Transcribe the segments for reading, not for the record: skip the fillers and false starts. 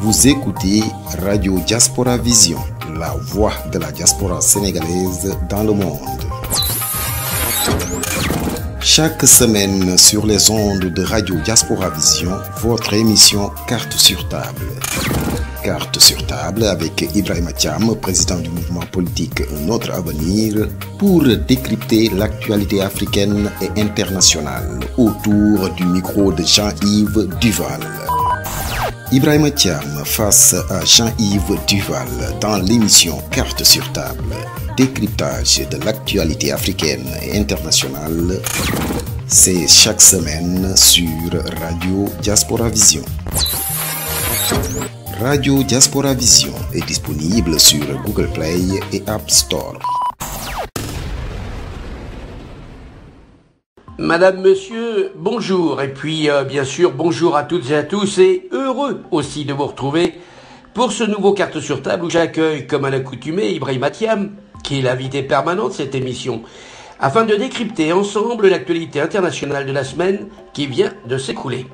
Vous écoutez Radio Diaspora Vision, la voix de la diaspora sénégalaise dans le monde. Chaque semaine sur les ondes de Radio Diaspora Vision, votre émission Carte sur table. Carte sur table avec Ibrahima Thiam, président du mouvement politique Notre Avenir, pour décrypter l'actualité africaine et internationale autour du micro de Jean-Yves Duval. Ibrahima Thiam face à Jean-Yves Duval dans l'émission Carte sur table. Décryptage de l'actualité africaine et internationale, c'est chaque semaine sur Radio Diaspora Vision. Radio Diaspora Vision est disponible sur Google Play et App Store. Madame, monsieur, bonjour. Et puis, bien sûr, bonjour à toutes et à tous et heureux aussi de vous retrouver pour ce nouveau Carte sur table où j'accueille, comme à l'accoutumée, Ibrahima Thiam, qui est l'invité permanent de cette émission, afin de décrypter ensemble l'actualité internationale de la semaine qui vient de s'écouler.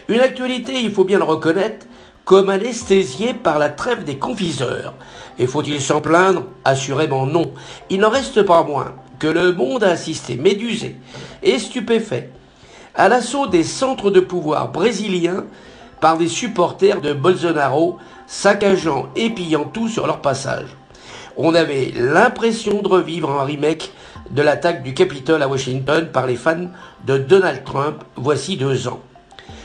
Une actualité, il faut bien le reconnaître, comme anesthésiée par la trêve des confiseurs. Et faut-il s'en plaindre? Assurément non. Il n'en reste pas moins que le monde a assisté, médusé et stupéfait, à l'assaut des centres de pouvoir brésiliens par des supporters de Bolsonaro, saccageant et pillant tout sur leur passage. On avait l'impression de revivre un remake de l'attaque du Capitole à Washington par les fans de Donald Trump voici 2 ans.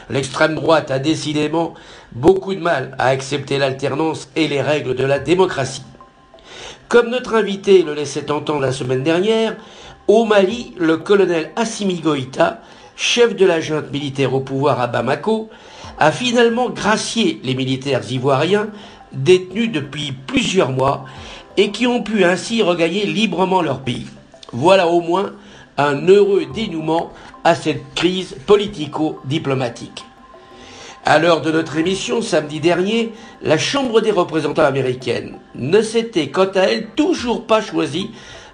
L'extrême droite a décidément beaucoup de mal à accepter l'alternance et les règles de la démocratie. Comme notre invité le laissait entendre la semaine dernière, au Mali, le colonel Assimi Goïta, chef de la junte militaire au pouvoir à Bamako, a finalement gracié les militaires ivoiriens détenus depuis plusieurs mois et qui ont pu ainsi regagner librement leur pays. Voilà au moins un heureux dénouement à cette crise politico-diplomatique. À l'heure de notre émission, samedi dernier, la Chambre des représentants américaine ne s'était quant à elle toujours pas choisi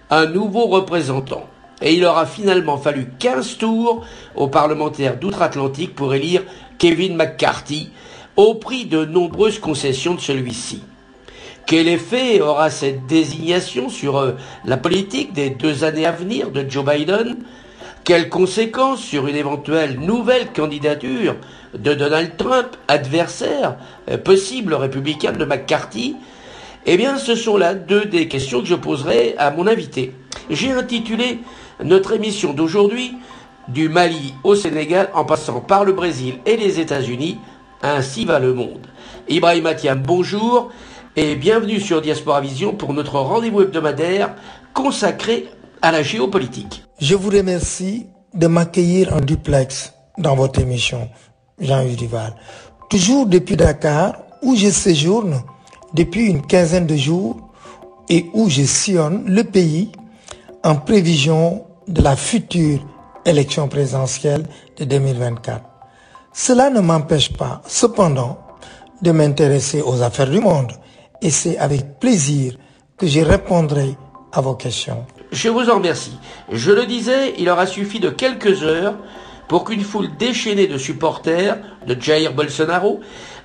un nouveau représentant. Et il aura finalement fallu 15 tours aux parlementaires d'outre-Atlantique pour élire Kevin McCarthy, au prix de nombreuses concessions de celui-ci. Quel effet aura cette désignation sur la politique des 2 années à venir de Joe Biden? Quelles conséquences sur une éventuelle nouvelle candidature de Donald Trump, adversaire possible républicain de McCarthy? Eh bien, ce sont là 2 des questions que je poserai à mon invité. J'ai intitulé notre émission d'aujourd'hui « Du Mali au Sénégal en passant par le Brésil et les États-Unis, ainsi va le monde ». Ibrahima Thiam, bonjour et bienvenue sur Diaspora Vision pour notre rendez-vous hebdomadaire consacré à la géopolitique. Je vous remercie de m'accueillir en duplex dans votre émission, Jean-Yves Duval. Toujours depuis Dakar, où je séjourne depuis une quinzaine de jours et où je sillonne le pays en prévision de la future élection présidentielle de 2024. Cela ne m'empêche pas, cependant, de m'intéresser aux affaires du monde et c'est avec plaisir que je répondrai à vos questions. Je vous en remercie. Je le disais, il aura suffi de quelques heures pour qu'une foule déchaînée de supporters de Jair Bolsonaro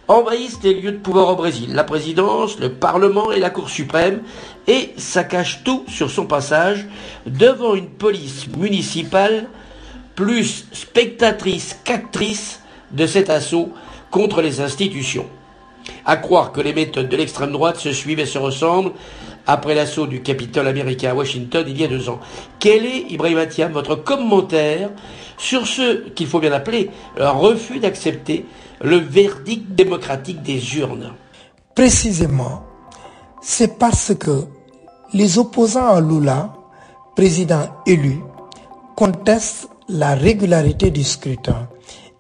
envahisse les lieux de pouvoir au Brésil, la présidence, le Parlement et la Cour suprême, et saccage tout sur son passage devant une police municipale plus spectatrice qu'actrice de cet assaut contre les institutions. À croire que les méthodes de l'extrême droite se suivent et se ressemblent après l'assaut du Capitole américain à Washington il y a 2 ans. Quel est, Ibrahima Thiam, votre commentaire sur ce qu'il faut bien appeler un refus d'accepter le verdict démocratique des urnes? Précisément, c'est parce que les opposants à Lula, président élu, contestent la régularité du scrutin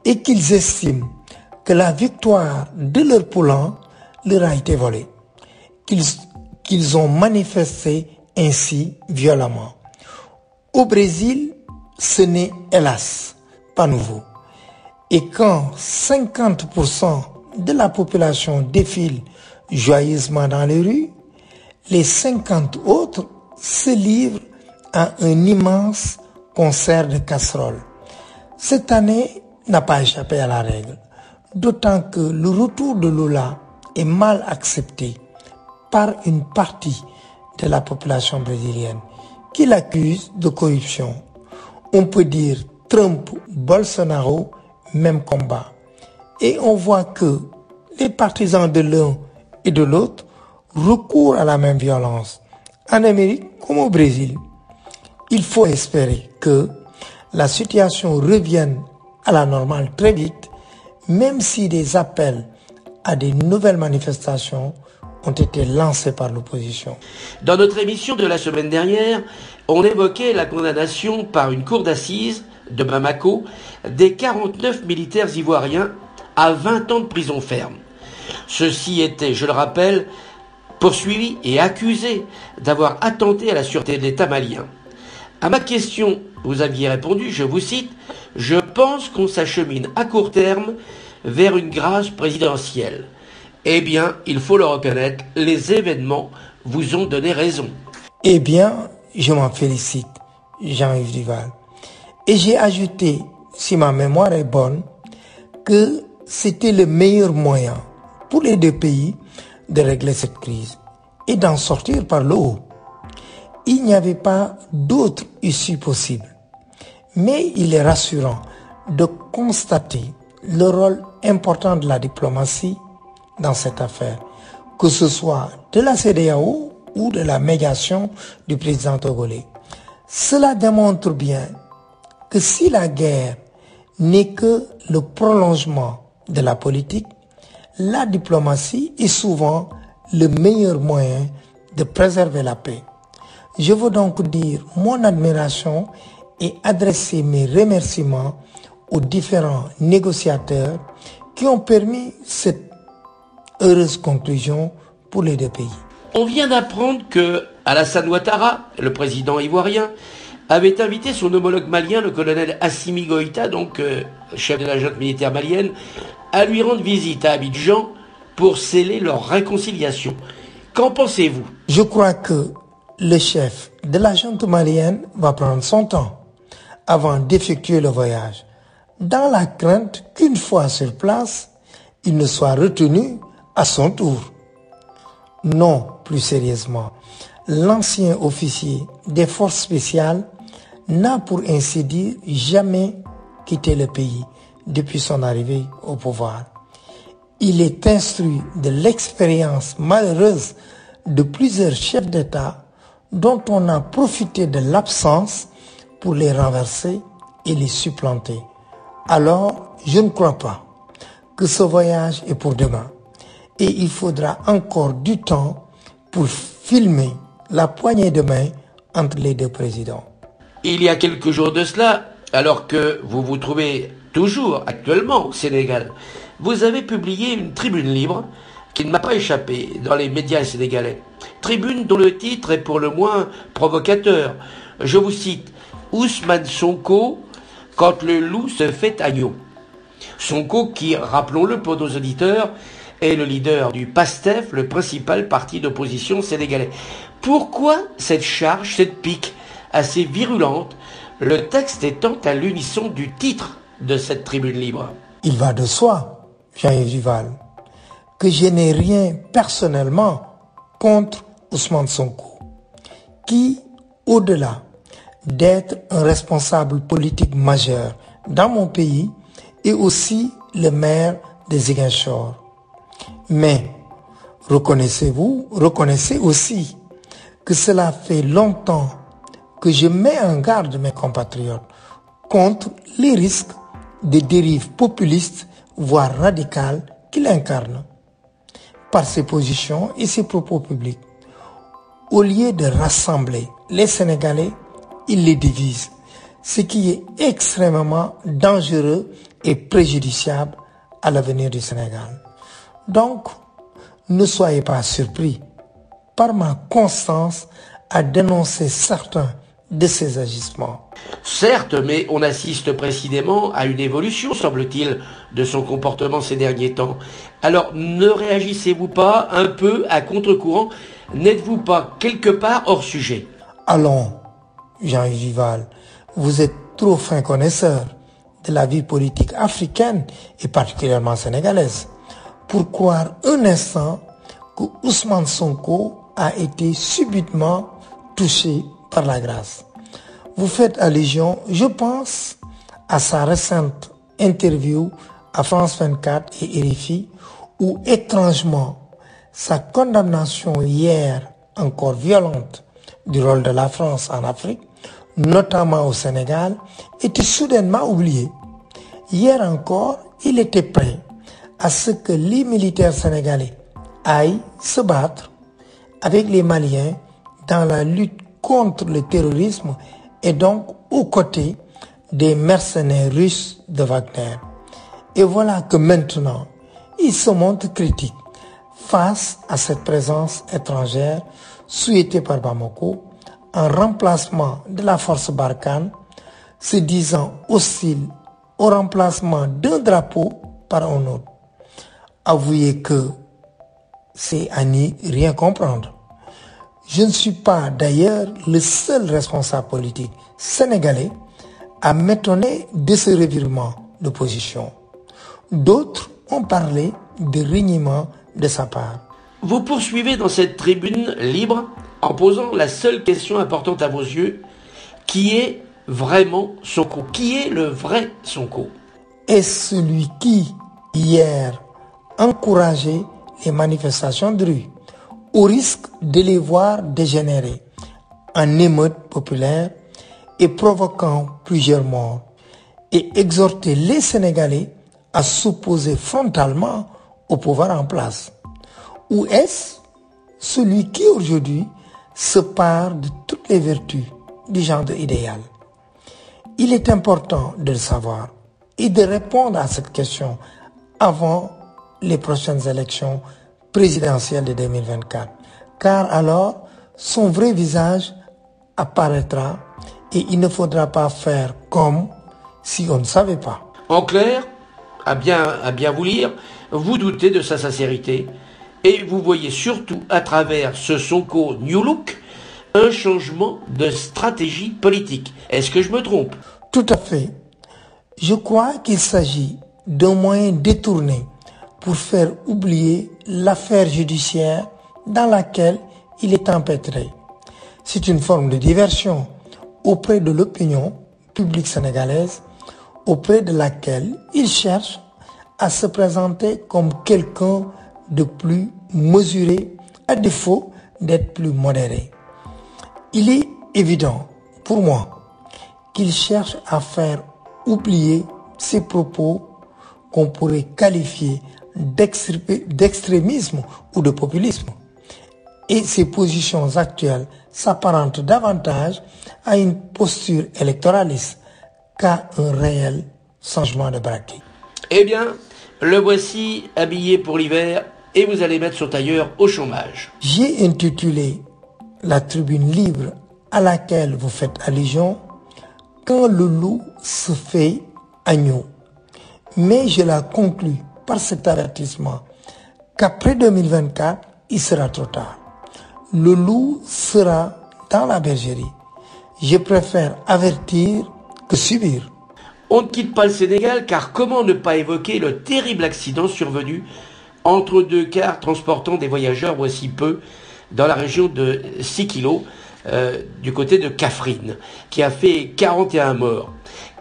et qu'ils estiment que la victoire de leur poulain leur a été volée, qu'ils ont manifesté ainsi violemment. Au Brésil, ce n'est hélas pas nouveau. Et quand 50% de la population défile joyeusement dans les rues, les 50 autres se livrent à un immense concert de casseroles. Cette année n'a pas échappé à la règle, d'autant que le retour de Lula est mal accepté par une partie de la population brésilienne qui l'accuse de corruption. On peut dire Trump, Bolsonaro, même combat. Et on voit que les partisans de l'un et de l'autre recourent à la même violence, en Amérique comme au Brésil. Il faut espérer que la situation revienne à la normale très vite, même si des appels à des nouvelles manifestations ont été lancés par l'opposition. Dans notre émission de la semaine dernière, on évoquait la condamnation par une cour d'assises de Bamako des 49 militaires ivoiriens à 20 ans de prison ferme. Ceux-ci étaient, je le rappelle, poursuivis et accusés d'avoir attenté à la sûreté de l'État malien. À ma question, vous aviez répondu, je vous cite, « Je pense qu'on s'achemine à court terme vers une grâce présidentielle. » Eh bien, il faut le reconnaître, les événements vous ont donné raison. Eh bien, je m'en félicite, Jean-Yves Duval. Et j'ai ajouté, si ma mémoire est bonne, que c'était le meilleur moyen pour les deux pays de régler cette crise et d'en sortir par le haut. Il n'y avait pas d'autre issue possible. Mais il est rassurant de constater le rôle important de la diplomatie dans cette affaire, que ce soit de la CEDEAO ou de la médiation du président togolais. Cela démontre bien que si la guerre n'est que le prolongement de la politique, la diplomatie est souvent le meilleur moyen de préserver la paix. Je veux donc dire mon admiration et adresser mes remerciements aux différents négociateurs qui ont permis cette heureuse conclusion pour les deux pays. On vient d'apprendre que Alassane Ouattara, le président ivoirien, avait invité son homologue malien, le colonel Assimi Goïta, donc chef de la junte militaire malienne, à lui rendre visite à Abidjan pour sceller leur réconciliation. Qu'en pensez-vous? Je crois que le chef de la junte malienne va prendre son temps avant d'effectuer le voyage, dans la crainte qu'une fois sur place, il ne soit retenu à son tour. Non, plus sérieusement, l'ancien officier des forces spéciales n'a pour ainsi dire jamais quitté le pays depuis son arrivée au pouvoir. Il est instruit de l'expérience malheureuse de plusieurs chefs d'État dont on a profité de l'absence pour les renverser et les supplanter. Alors, je ne crois pas que ce voyage est pour demain. Et il faudra encore du temps pour filmer la poignée de main entre les deux présidents. Il y a quelques jours de cela, alors que vous vous trouvez toujours actuellement au Sénégal, vous avez publié une tribune libre qui ne m'a pas échappé dans les médias sénégalais. Tribune dont le titre est pour le moins provocateur. Je vous cite, « Ousmane Sonko, quand le loup se fait agneau ». Sonko qui, rappelons-le pour nos auditeurs, est le leader du PASTEF, le principal parti d'opposition sénégalais. Pourquoi cette charge, cette pique assez virulente, le texte étant à l'unisson du titre de cette tribune libre? Il va de soi, Jean-Yves Duval, que je n'ai rien personnellement contre Ousmane Sonko, qui, au-delà d'être un responsable politique majeur dans mon pays, est aussi le maire de Ziguinchor. Mais reconnaissez aussi que cela fait longtemps que je mets en garde mes compatriotes contre les risques de dérives populistes, voire radicales, qu'il incarne par ses positions et ses propos publics. Au lieu de rassembler les Sénégalais, il les divise, ce qui est extrêmement dangereux et préjudiciable à l'avenir du Sénégal. Donc, ne soyez pas surpris par ma constance à dénoncer certains de ces agissements. Certes, mais on assiste précisément à une évolution, semble-t-il, de son comportement ces derniers temps. Alors, ne réagissez-vous pas un peu à contre-courant? N'êtes-vous pas quelque part hors sujet? Allons, Jean-Yves Duval, vous êtes trop fin connaisseur de la vie politique africaine et particulièrement sénégalaise pour croire un instant que Ousmane Sonko a été subitement touché par la grâce. Vous faites allusion, je pense, à sa récente interview à France 24 et RFI, où étrangement, sa condamnation hier encore violente du rôle de la France en Afrique, notamment au Sénégal, était soudainement oubliée. Hier encore, il était prêt à ce que les militaires sénégalais aillent se battre avec les Maliens dans la lutte contre le terrorisme et donc aux côtés des mercenaires russes de Wagner. Et voilà que maintenant, il se montre critique face à cette présence étrangère souhaitée par Bamako en remplacement de la force Barkhane, se disant hostile au remplacement d'un drapeau par un autre. Avouez que c'est à n'y rien comprendre. Je ne suis pas d'ailleurs le seul responsable politique sénégalais à m'étonner de ce revirement de position. D'autres ont parlé de reniement de sa part. Vous poursuivez dans cette tribune libre en posant la seule question importante à vos yeux, qui est vraiment Sonko? Qui est le vrai Sonko? Est-ce celui qui, hier, encourageait les manifestations de rue, au risque de les voir dégénérer en émeutes populaires et provoquant plusieurs morts, et exhorter les Sénégalais à s'opposer frontalement au pouvoir en place? Ou est-ce celui qui aujourd'hui se pare de toutes les vertus du genre idéal? Il est important de le savoir et de répondre à cette question avant les prochaines élections présidentielles de 2024, car alors son vrai visage apparaîtra et il ne faudra pas faire comme si on ne savait pas. En clair, à bien vous lire, vous doutez de sa sincérité et vous voyez surtout à travers ce Sonko New Look un changement de stratégie politique. Est-ce que je me trompe? Tout à fait. Je crois qu'il s'agit d'un moyen détourné pour faire oublier l'affaire judiciaire dans laquelle il est empêtré. C'est une forme de diversion auprès de l'opinion publique sénégalaise, auprès de laquelle il cherche à se présenter comme quelqu'un de plus mesuré, à défaut d'être plus modéré. Il est évident pour moi qu'il cherche à faire oublier ses propos qu'on pourrait qualifier d'extrémisme ou de populisme. Et ses positions actuelles s'apparentent davantage à une posture électoraliste qu'à un réel changement de braquet. Eh bien, le voici habillé pour l'hiver et vous allez mettre son tailleur au chômage. J'ai intitulé la tribune libre à laquelle vous faites allusion « Quand le loup se fait agneau ». Mais je la conclus par cet avertissement qu'après 2024, il sera trop tard. Le loup sera dans la bergerie. Je préfère avertir que subir. On ne quitte pas le Sénégal car comment ne pas évoquer le terrible accident survenu entre deux cars transportant des voyageurs voici peu dans la région de Sikilo, du côté de Kaffrine, qui a fait 41 morts.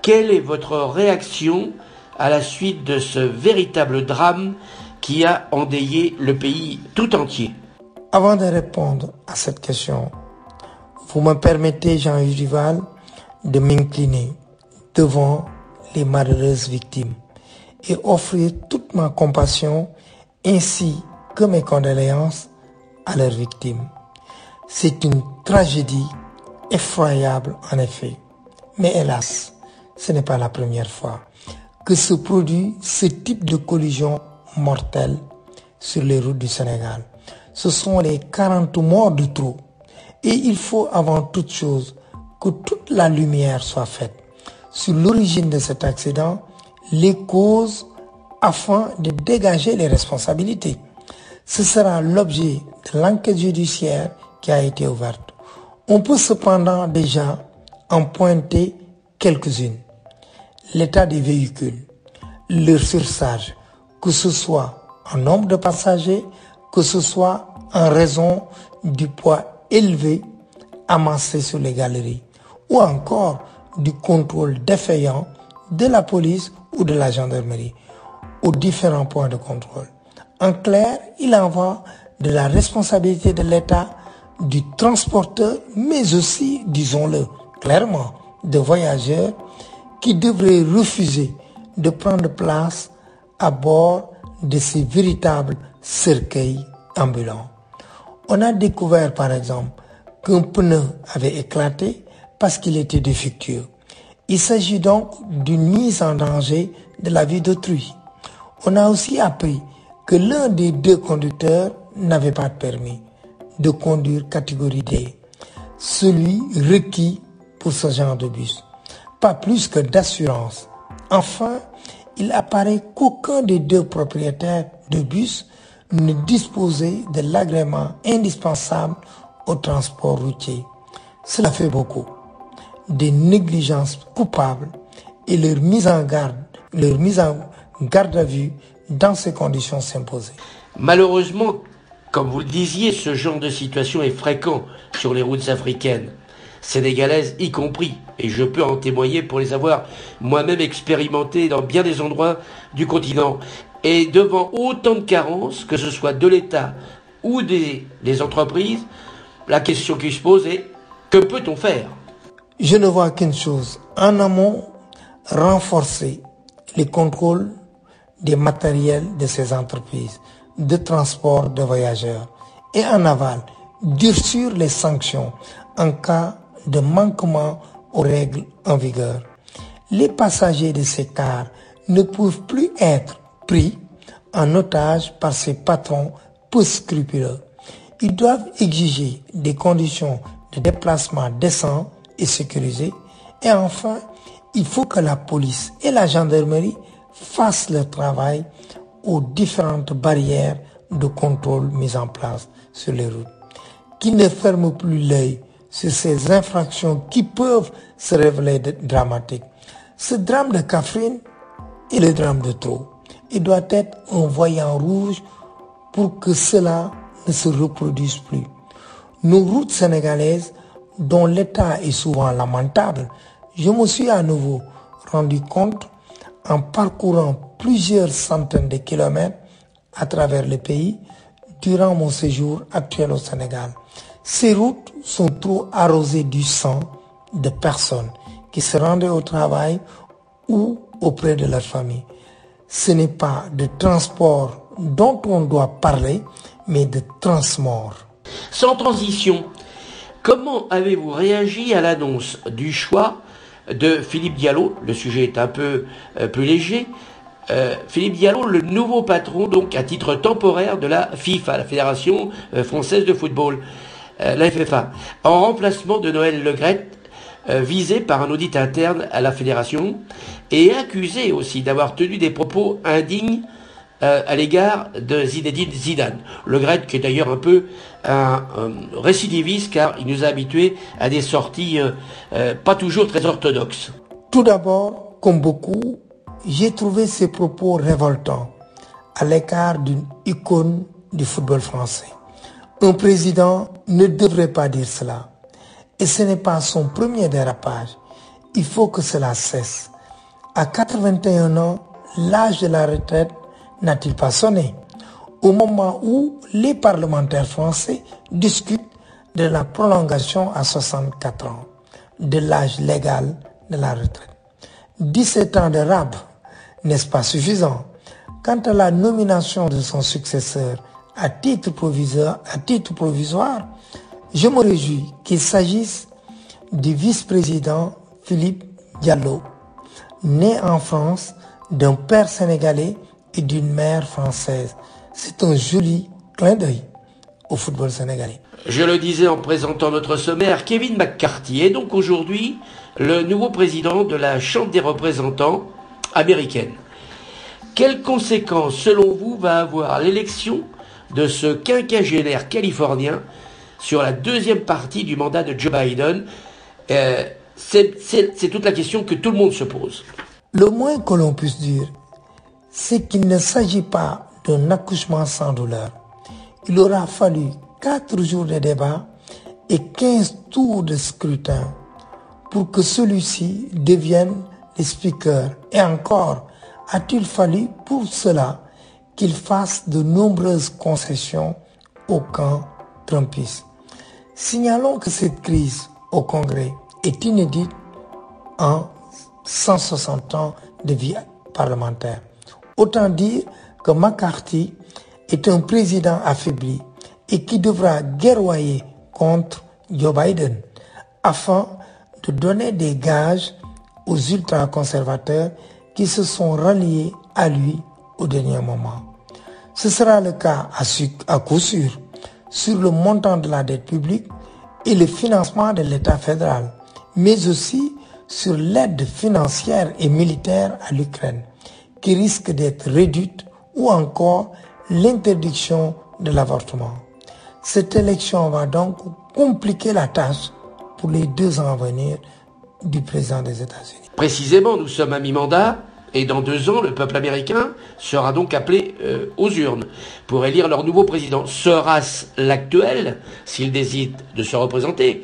Quelle est votre réaction à la suite de ce véritable drame qui a endeuillé le pays tout entier? Avant de répondre à cette question, vous me permettez, Jean-Yves Duval, de m'incliner devant les malheureuses victimes et offrir toute ma compassion ainsi que mes condoléances à leurs victimes. C'est une tragédie effroyable en effet, mais hélas, ce n'est pas la première fois que se produit ce type de collision mortelle sur les routes du Sénégal. Ce sont les 40 morts de trop et il faut avant toute chose que toute la lumière soit faite sur l'origine de cet accident, les causes afin de dégager les responsabilités. Ce sera l'objet de l'enquête judiciaire qui a été ouverte. On peut cependant déjà en pointer quelques-unes. L'état des véhicules, leur surcharge, que ce soit en nombre de passagers, que ce soit en raison du poids élevé amassé sur les galeries ou encore du contrôle défaillant de la police ou de la gendarmerie aux différents points de contrôle. En clair, il en va de la responsabilité de l'État, du transporteur, mais aussi, disons-le clairement, de voyageurs qui devraient refuser de prendre place à bord de ces véritables cercueils ambulants. On a découvert par exemple qu'un pneu avait éclaté parce qu'il était défectueux. Il s'agit donc d'une mise en danger de la vie d'autrui. On a aussi appris que l'un des deux conducteurs n'avait pas de permis de conduire catégorie D, celui requis pour ce genre de bus, pas plus que d'assurance. Enfin, il apparaît qu'aucun des deux propriétaires de bus ne disposait de l'agrément indispensable au transport routier. Cela fait beaucoup. Des négligences coupables et leur mise en garde à vue dans ces conditions s'imposaient. Malheureusement, comme vous le disiez, ce genre de situation est fréquent sur les routes africaines, sénégalaises y compris, et je peux en témoigner pour les avoir moi-même expérimentés dans bien des endroits du continent. Et devant autant de carences, que ce soit de l'État ou des entreprises, la question qui se pose est: que peut-on faire? Je ne vois qu'une chose. En amont, renforcer les contrôles des matériels de ces entreprises de transport de voyageurs. Et en aval, durcir les sanctions en cas de manquement aux règles en vigueur. Les passagers de ces cars ne peuvent plus être pris en otage par ces patrons peu scrupuleux. Ils doivent exiger des conditions de déplacement décentes et sécurisées. Et enfin, il faut que la police et la gendarmerie fassent leur travail aux différentes barrières de contrôle mises en place sur les routes, qui ne ferment plus l'œil sur ces infractions qui peuvent se révéler dramatiques. Ce drame de Kaffrine est le drame de trop. Il doit être un voyant rouge pour que cela ne se reproduise plus. Nos routes sénégalaises, dont l'état est souvent lamentable, je me suis à nouveau rendu compte en parcourant plusieurs centaines de kilomètres à travers le pays durant mon séjour actuel au Sénégal. Ces routes sont trop arrosées du sang de personnes qui se rendaient au travail ou auprès de leur famille. Ce n'est pas de transport dont on doit parler, mais de transmort. Sans transition, comment avez-vous réagi à l'annonce du choix de Philippe Diallo? Le sujet est un peu plus léger. Philippe Diallo, le nouveau patron, donc à titre temporaire de la FIFA, la Fédération française de football, la FFA, en remplacement de Noël Le Graët, visé par un audit interne à la fédération et accusé aussi d'avoir tenu des propos indignes à l'égard de Zinedine Zidane. Le Graët qui est d'ailleurs un peu un récidiviste car il nous a habitués à des sorties pas toujours très orthodoxes. Tout d'abord, comme beaucoup, j'ai trouvé ces propos révoltants à l'égard d'une icône du football français. Un président ne devrait pas dire cela. Et ce n'est pas son premier dérapage. Il faut que cela cesse. À 81 ans, l'âge de la retraite n'a-t-il pas sonné? Au moment où les parlementaires français discutent de la prolongation à 64 ans de l'âge légal de la retraite. 17 ans de rab, n'est-ce pas suffisant? Quant à la nomination de son successeur à titre provisoire, je me réjouis qu'il s'agisse du vice-président Philippe Diallo, né en France d'un père sénégalais et d'une mère française. C'est un joli clin d'œil au football sénégalais. Je le disais en présentant notre sommaire, Kevin McCarthy est donc aujourd'hui le nouveau président de la Chambre des représentants américaine. Quelles conséquences, selon vous, va avoir l'élection de ce quinquagénaire californien sur la deuxième partie du mandat de Joe Biden? C'est toute la question que tout le monde se pose. Le moins que l'on puisse dire, c'est qu'il ne s'agit pas d'un accouchement sans douleur. Il aura fallu 4 jours de débat et 15 tours de scrutin pour que celui-ci devienne le speaker. Et encore, a-t-il fallu pour cela qu'il fasse de nombreuses concessions au camp trumpiste. Signalons que cette crise au Congrès est inédite en 160 ans de vie parlementaire. Autant dire que McCarthy est un président affaibli et qui devra guerroyer contre Joe Biden afin de donner des gages aux ultra-conservateurs qui se sont ralliés à lui au dernier moment. Ce sera le cas à coup sûr sur le montant de la dette publique et le financement de l'État fédéral, mais aussi sur l'aide financière et militaire à l'Ukraine, qui risque d'être réduite, ou encore l'interdiction de l'avortement. Cette élection va donc compliquer la tâche pour les 2 ans à venir du président des États-Unis. Précisément, nous sommes à mi-mandat et dans 2 ans, le peuple américain sera donc appelé aux urnes pour élire leur nouveau président. Sera-ce l'actuel, s'il décide de se représenter,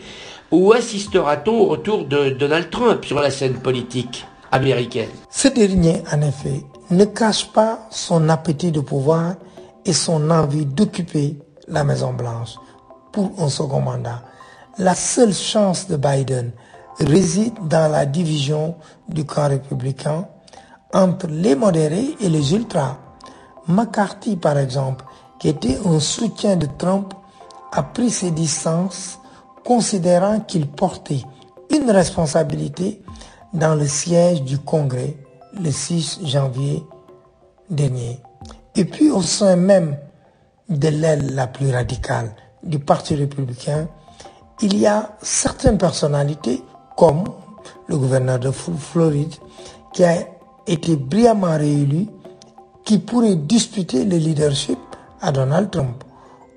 ou assistera-t-on au retour de Donald Trump sur la scène politique américaine? Ce dernier, en effet, ne cache pas son appétit de pouvoir et son envie d'occuper la Maison-Blanche pour un second mandat. La seule chance de Biden réside dans la division du camp républicain entre les modérés et les ultras. McCarthy, par exemple, qui était un soutien de Trump, a pris ses distances, considérant qu'il portait une responsabilité dans le siège du Congrès le 6 janvier dernier. Et puis au sein même de l'aile la plus radicale du Parti républicain, il y a certaines personnalités comme le gouverneur de Floride qui a été brillamment réélu, qui pourrait disputer le leadership à Donald Trump.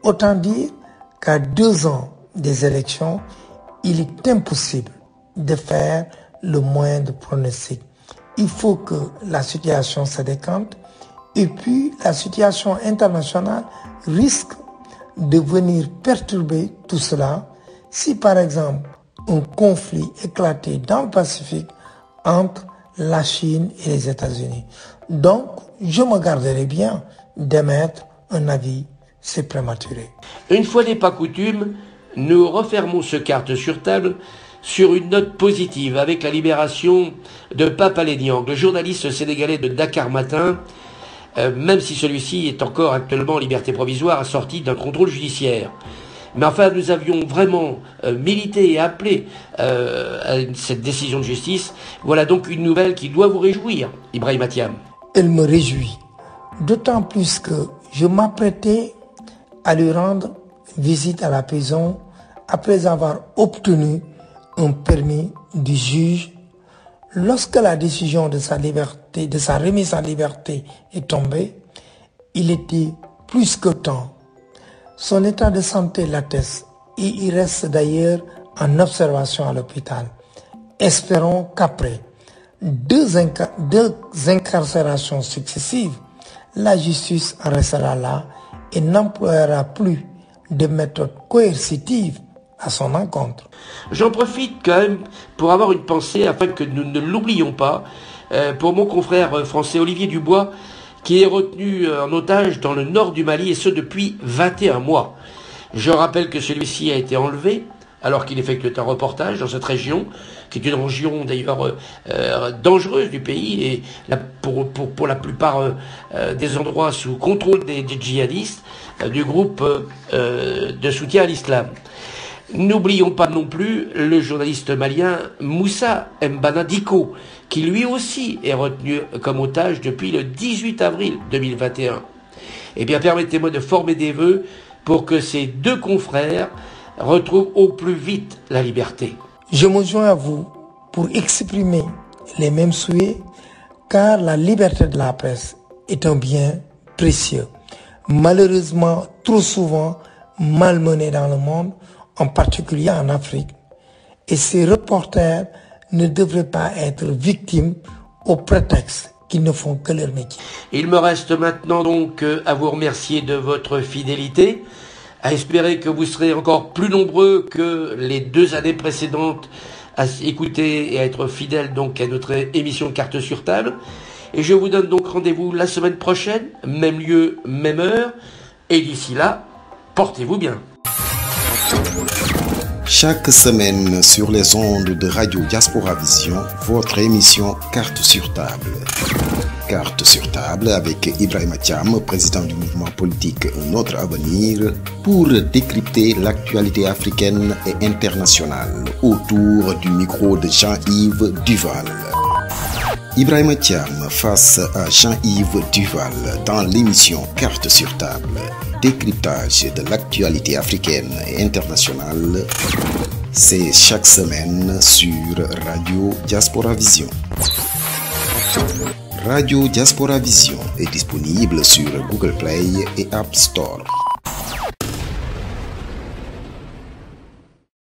Autant dire qu'à 2 ans des élections, il est impossible de faire le moindre pronostic. Il faut que la situation se décante et puis la situation internationale risque de venir perturber tout cela si par exemple un conflit éclatait dans le Pacifique entre la Chine et les États-Unis. Donc, je me garderai bien d'émettre un avis, c'est prématuré. Une fois n'est pas coutume, nous refermons ce carte sur table sur une note positive avec la libération de Pape Alé Niang, le journaliste sénégalais de Dakar Matin, même si celui-ci est encore actuellement en liberté provisoire assorti d'un contrôle judiciaire. Mais enfin, nous avions vraiment milité et appelé à cette décision de justice. Voilà donc une nouvelle qui doit vous réjouir, Ibrahima Thiam. Elle me réjouit, d'autant plus que je m'apprêtais à lui rendre visite à la prison après avoir obtenu un permis du juge. Lorsque la décision de sa remise en liberté est tombée, il était plus que temps. Son état de santé l'atteste et il reste d'ailleurs en observation à l'hôpital. Espérons qu'après 2 incarcérations successives, la justice en restera là et n'emploiera plus de méthodes coercitives à son encontre. J'en profite quand même pour avoir une pensée afin que nous ne l'oublions pas pour mon confrère français Olivier Dubois qui est retenu en otage dans le nord du Mali et ce depuis 21 mois. Je rappelle que celui-ci a été enlevé alors qu'il effectuait un reportage dans cette région, qui est une région d'ailleurs dangereuse du pays et pour la plupart des endroits sous contrôle des djihadistes du groupe de soutien à l'islam. N'oublions pas non plus le journaliste malien Moussa Mbana Diko, qui lui aussi est retenu comme otage depuis le 18 avril 2021. Eh bien, permettez-moi de former des vœux pour que ces 2 confrères retrouvent au plus vite la liberté. Je me joins à vous pour exprimer les mêmes souhaits, car la liberté de la presse est un bien précieux, malheureusement trop souvent malmené dans le monde, en particulier en Afrique. Et ces reporters ne devraient pas être victimes au prétexte qui ne font que leur métier. Il me reste maintenant donc à vous remercier de votre fidélité, à espérer que vous serez encore plus nombreux que les 2 années précédentes à écouter et à être fidèles donc à notre émission Carte sur table. Et je vous donne donc rendez-vous la semaine prochaine, même lieu, même heure. Et d'ici là, portez-vous bien. Chaque semaine sur les ondes de Radio Diaspora Vision, votre émission Carte sur table. Carte sur table avec Ibrahima Thiam, président du mouvement politique Notre Avenir, pour décrypter l'actualité africaine et internationale autour du micro de Jean-Yves Duval. Ibrahima Thiam face à Jean-Yves Duval dans l'émission Carte sur table. Décryptage de l'actualité africaine et internationale, c'est chaque semaine sur Radio Diaspora Vision. Radio Diaspora Vision est disponible sur Google Play et App Store.